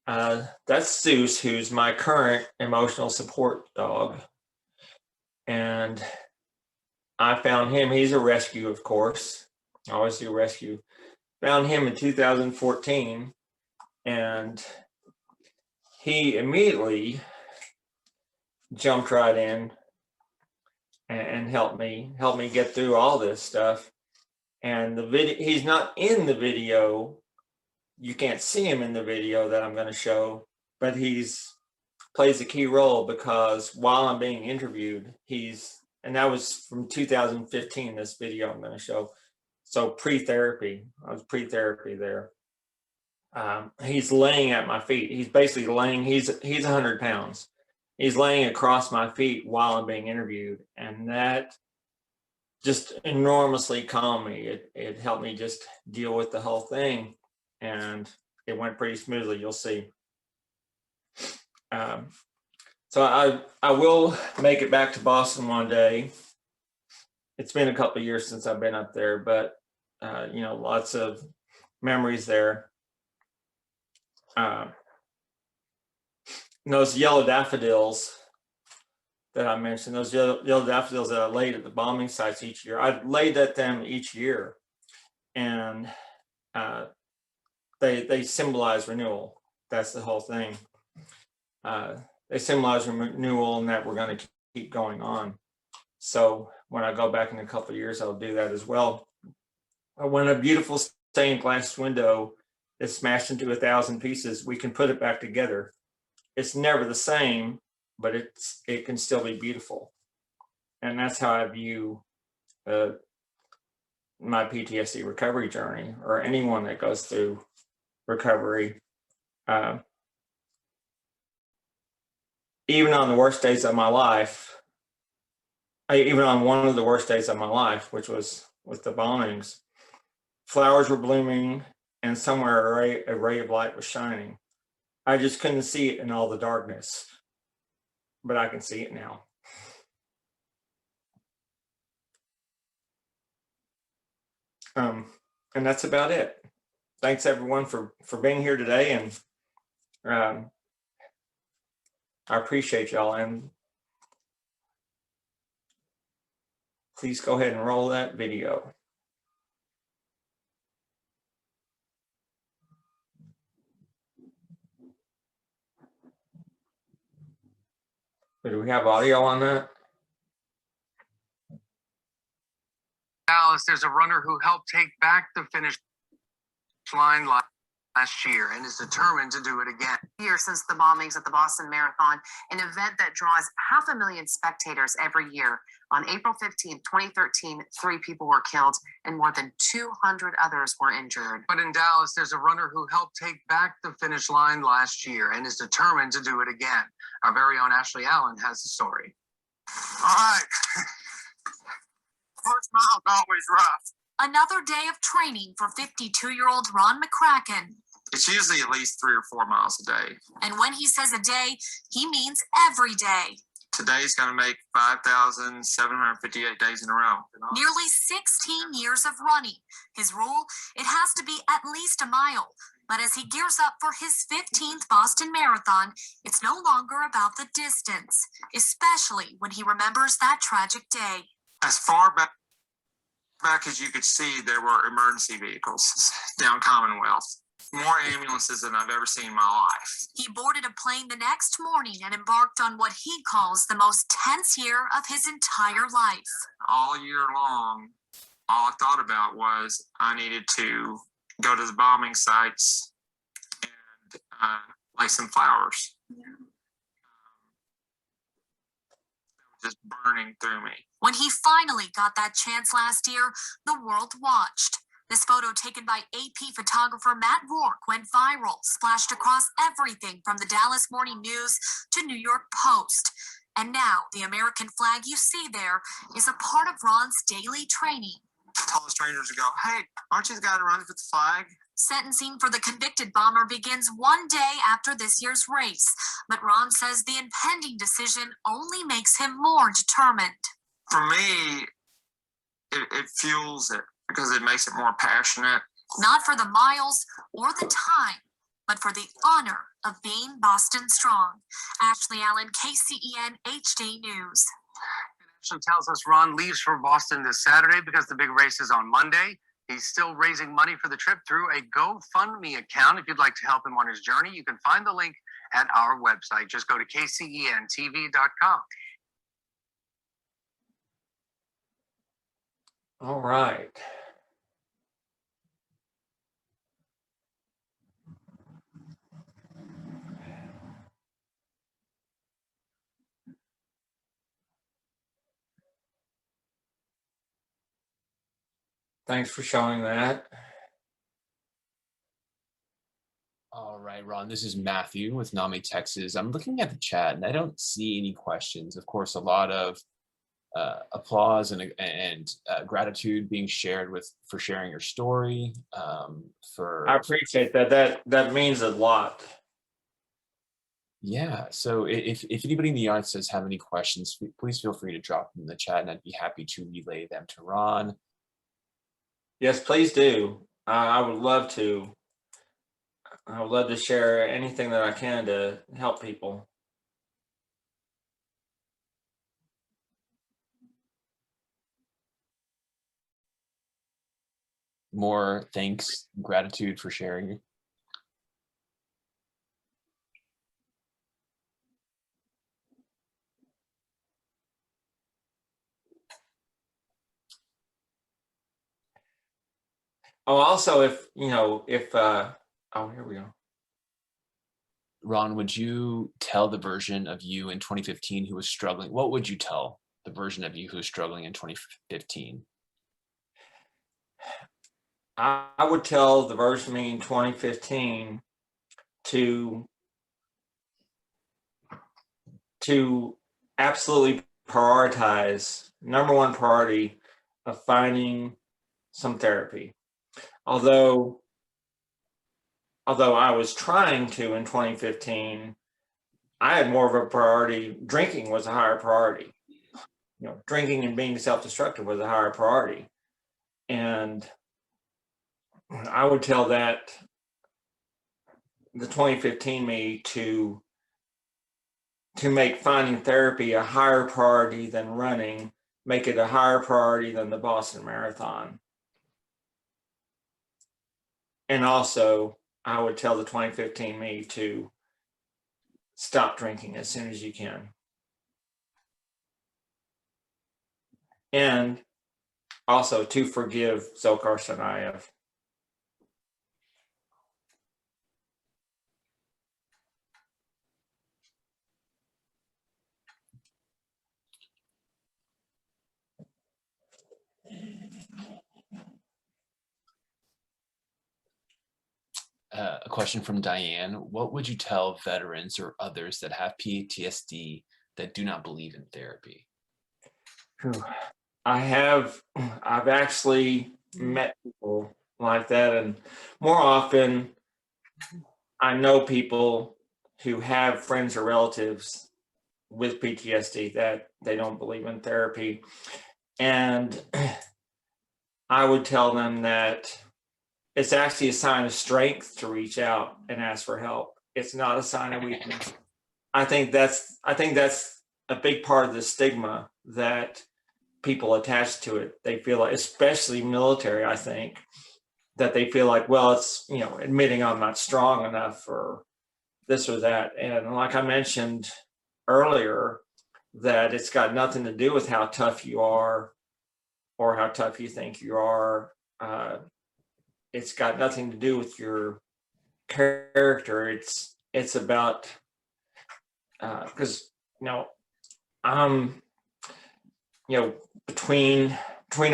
That's Zeus, who's my current emotional support dog. And I found him. He's a rescue, of course. I always do rescue. Found him in 2014, and he immediately jumped right in and helped me get through all this stuff. And the video, he's not in the video. You can't see him in the video that I'm going to show, but plays a key role, because while I'm being interviewed, and that was from 2015, this video I'm going to show. So pre-therapy, I was pre-therapy there. He's laying at my feet. He's basically laying, he's 100 pounds. He's laying across my feet while I'm being interviewed. And that just enormously calmed me. It helped me just deal with the whole thing. And it went pretty smoothly, you'll see. So I will make it back to Boston one day. It's been a couple of years since I've been up there, but lots of memories there. Those yellow daffodils that I mentioned, those yellow daffodils that I laid at the bombing sites each year, I laid at them each year, and they symbolize renewal. That's the whole thing. They symbolize renewal, and that we're going to keep going on. So when I go back in a couple of years, I'll do that as well. When a beautiful stained glass window is smashed into 1,000 pieces, we can put it back together. It's never the same, but it can still be beautiful. And that's how I view my PTSD recovery journey, or anyone that goes through recovery. Even on the worst days of my life, even on one of the worst days of my life, which was with the bombings, flowers were blooming and somewhere a ray of light was shining. I just couldn't see it in all the darkness, but I can see it now. And that's about it. Thanks everyone for being here today, and I appreciate y'all, and please go ahead and roll that video. Do we have audio on that? Dallas, there's a runner who helped take back the finish line last year and is determined to do it again. Years since the bombings at the Boston Marathon, an event that draws 500,000 spectators every year. On April 15, 2013, 3 people were killed and more than 200 others were injured. But in Dallas, there's a runner who helped take back the finish line last year and is determined to do it again. Our very own Ashley Allen has the story. All right. First mile's always rough. Another day of training for 52-year-old Ron McCracken. It's usually at least 3 or 4 miles a day. And when he says a day, he means every day. Today's going to make 5,758 days in a row. Nearly 16 years of running. His rule, it has to be at least a mile. But as he gears up for his 15th Boston Marathon, it's no longer about the distance, especially when he remembers that tragic day. As far back as you could see, there were emergency vehicles down Commonwealth. More ambulances than I've ever seen in my life. He boarded a plane the next morning and embarked on what he calls the most tense year of his entire life. All year long, all I thought about was I needed to go to the bombing sites and lay some flowers. Yeah. Just burning through me. When he finally got that chance last year, the world watched. This photo taken by AP photographer Matt Rourke went viral, splashed across everything from the Dallas Morning News to New York Post. And now the American flag you see there is a part of Ron's daily training. I told the strangers to go, hey, aren't you the guy that runs with the flag? Sentencing for the convicted bomber begins one day after this year's race. But Ron says the impending decision only makes him more determined. For me, it fuels it because it makes it more passionate. Not for the miles or the time, but for the honor of being Boston strong. Ashley Allen, KCEN HD News. Ashley tells us Ron leaves for Boston this Saturday because the big race is on Monday. He's still raising money for the trip through a GoFundMe account. If you'd like to help him on his journey, you can find the link at our website. Just go to kcentv.com. All right. Thanks for showing that. All right, Ron, this is Matthew with NAMI, Texas. I'm looking at the chat and I don't see any questions. Of course, a lot of applause and gratitude being shared for sharing your story. I appreciate that. That means a lot. Yeah, so if anybody in the audience does have any questions, please feel free to drop them in the chat and I'd be happy to relay them to Ron. Yes, please do. I would love to. I would love to share anything that I can to help people. More thanks, gratitude for sharing. Oh, also, if oh, here we go. Ron, would you tell the version of you in 2015 who was struggling? What would you tell the version of you who was struggling in 2015? I would tell the version of me in 2015 to absolutely prioritize, number one priority of finding some therapy. Although I was trying to in 2015, I had more of a priority. Drinking was a higher priority. Drinking and being self-destructive was a higher priority. And I would tell the 2015 me to make finding therapy a higher priority than running, make it a higher priority than the Boston Marathon. And also, I would tell the 2015 me to stop drinking as soon as you can. And also to forgive Dzhokhar Tsarnaev. A question from Diane. What would you tell veterans or others that have PTSD that do not believe in therapy? I've actually met people like that, and more often I know people who have friends or relatives with PTSD that they don't believe in therapy. And I would tell them that it's actually a sign of strength to reach out and ask for help. It's not a sign of weakness. I think that's a big part of the stigma that people attach to it. They feel like, especially military, I think, that they feel like, well, it's, you know, admitting I'm not strong enough or this or that. And like I mentioned earlier, that it's got nothing to do with how tough you are or how tough you think you are. It's got nothing to do with your character. It's about because I'm between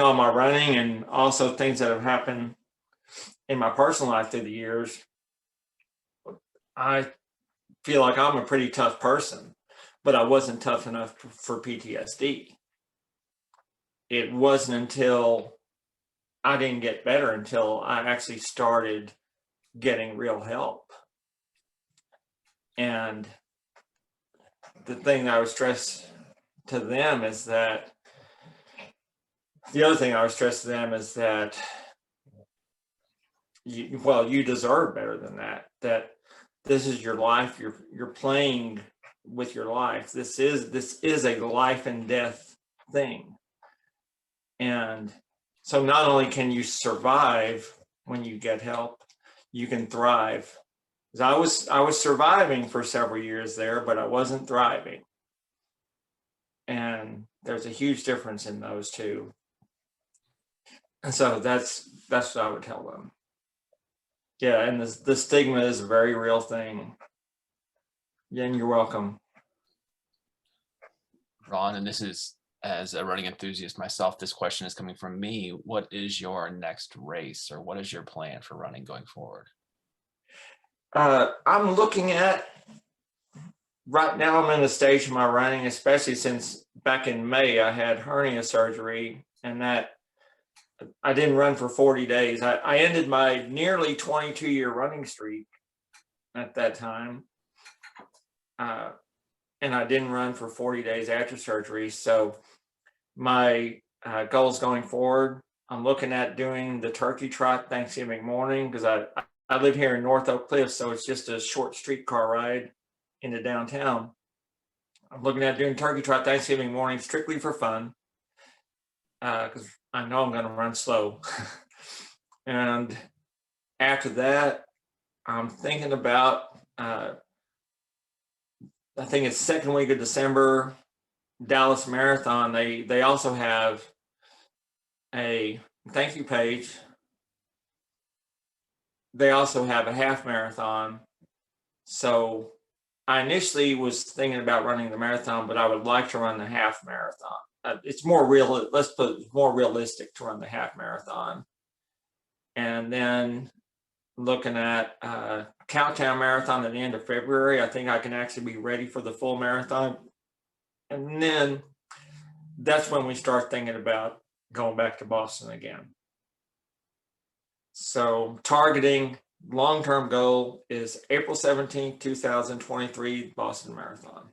all my running and also things that have happened in my personal life through the years, I feel like I'm a pretty tough person, but I wasn't tough enough for PTSD. It wasn't until I didn't get better until I actually started getting real help. And the thing that I would stress to them is that you deserve better than that. That this is your life. You're playing with your life. This is a life and death thing. And so not only can you survive when you get help, you can thrive. Because I was surviving for several years there, but I wasn't thriving. And there's a huge difference in those two. And so that's what I would tell them. Yeah, and the stigma is a very real thing. Yeah, and you're welcome. Ron, and this is, as a running enthusiast myself, this question is coming from me. What is your next race, or what is your plan for running going forward? I'm looking at, right now I'm in a stage of my running, especially since back in May I had hernia surgery, and that I didn't run for 40 days. I ended my nearly 22-year running streak at that time. And I didn't run for 40 days after surgery. So my goals going forward, I'm looking at doing the turkey trot Thanksgiving morning, because I live here in North Oak Cliff, so it's just a short streetcar ride into downtown. I'm looking at doing turkey trot Thanksgiving morning strictly for fun, because I know I'm going to run slow. And after that, I'm thinking about, I think it's second week of December, Dallas Marathon. They also have a thank you page. They also have a half marathon. So I initially was thinking about running the marathon, but I would like to run the half marathon. It's more real. Let's put it more realistic to run the half marathon. And then looking at Cowtown Marathon at the end of February. I think I can actually be ready for the full marathon. And then that's when we start thinking about going back to Boston again. So targeting long-term goal is April 17th, 2023, Boston Marathon.